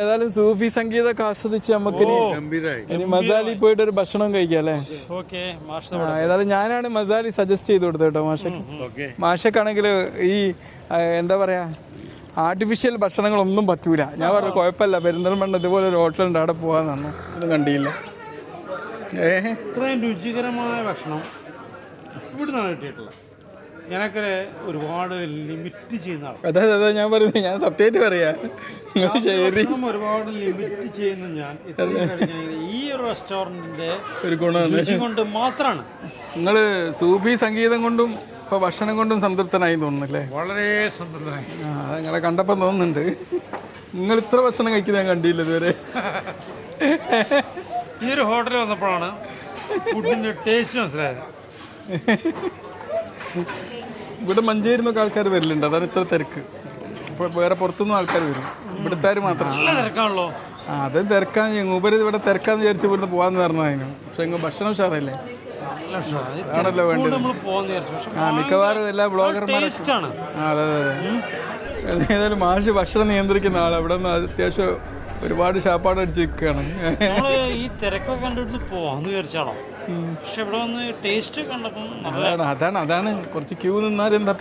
ഏതായാലും സൂഫി സംഗീതമൊക്കെ ആസ്വദിച്ച് നമുക്ക് ഇനി മസാലി പോയിട്ട് ഒരു ഭക്ഷണം കഴിക്കാം അല്ലേ? ഏതായാലും ഞാനാണ് മസാലി സജസ്റ്റ് ചെയ്ത് കൊടുത്തത് കേട്ടോ മാഷക്ക്. മാഷക്കാണെങ്കിൽ ഈ എന്താ പറയാ ആർട്ടിഫിഷ്യൽ ഭക്ഷണങ്ങളൊന്നും പറ്റൂല. ഞാൻ പറഞ്ഞു കുഴപ്പമില്ല, പെരിന്തൽമണ്ണ ഇതുപോലെ ഒരു ഹോട്ടലുണ്ട്, അവിടെ പോകാന്ന് പറഞ്ഞു. ഒന്നും കണ്ടില്ല. ഇത്രയും രുചികരമായ ഭക്ഷണം ഇവിടെ നിന്നാണ് കിട്ടിയിട്ടുള്ളത്. ഞാനൊക്കെ ഒരുപാട് ലിമിറ്റ് ചെയ്യുന്ന അതെ ഞാൻ പറയുന്നത്, ഞാൻ സത്യമായിട്ട് പറയാ, ശരി, ഒരുപാട് ലിമിറ്റ് ചെയ്യുന്ന ഞാൻ ഈ ഒരു റെസ്റ്റോറൻറ്റിൻ്റെ ഒരു ഗുണമാണ് കൊണ്ട് മാത്രമാണ്. നിങ്ങൾ സൂഫി സംഗീതം കൊണ്ടും ഇപ്പോൾ ഭക്ഷണം കൊണ്ടും സംതൃപ്തനായി തോന്നുന്നല്ലേ? വളരെ സംതൃപ്തനായി. അത് നിങ്ങളെ കണ്ടപ്പോൾ തോന്നുന്നുണ്ട്. നിങ്ങൾ ഇത്ര ഭക്ഷണം കഴിക്കുന്നത് ഞാൻ കണ്ടില്ല ഇതുവരെ. ഈ ഒരു ഹോട്ടലിൽ വന്നപ്പോഴാണ് ഫുഡിൻ്റെ ടേസ്റ്റ് മനസ്സിലായത്. ഇവിടെ മഞ്ചേരി നിന്നൊക്കെ ആൾക്കാർ വരലുണ്ട്, അതാണ് ഇത്ര തിരക്ക്. ഇപ്പോൾ വേറെ പുറത്തുനിന്നും ആൾക്കാർ വരും, ഇവിടുത്തെ മാത്രം. നല്ല തിരക്കാണല്ലോ. അത് തിരക്കാൻ മൂപ്പര് ഇവിടെ തിരക്കാന്ന് വിചാരിച്ച് ഇവിടുന്ന് പോകാന്ന് പറഞ്ഞതിന്. പക്ഷെ നിങ്ങൾ ഭക്ഷണം ഉഷാറല്ലേ? ആണല്ലോ വേണ്ടത്. മിക്കവാറും എല്ലാ ബ്ലോഗർമാരും. അതെ ഏതായാലും മാഷ് ഭക്ഷണം നിയന്ത്രിക്കുന്ന ആൾ. അവിടെ നിന്ന് അത്യാവശ്യം ഒരുപാട് ഷാപ്പാട് അടിച്ച് നിൽക്കുകയാണ്. ഈ തിരക്കൊക്കെ കണ്ടിട്ട് പോവാന്ന് വിചാരിച്ചാണോ? പക്ഷെ ഇവിടെ വന്ന് ടേസ്റ്റ് കണ്ടപ്പോൾ അതാണ് കുറച്ച് ക്യൂ നിന്നാലും എന്താ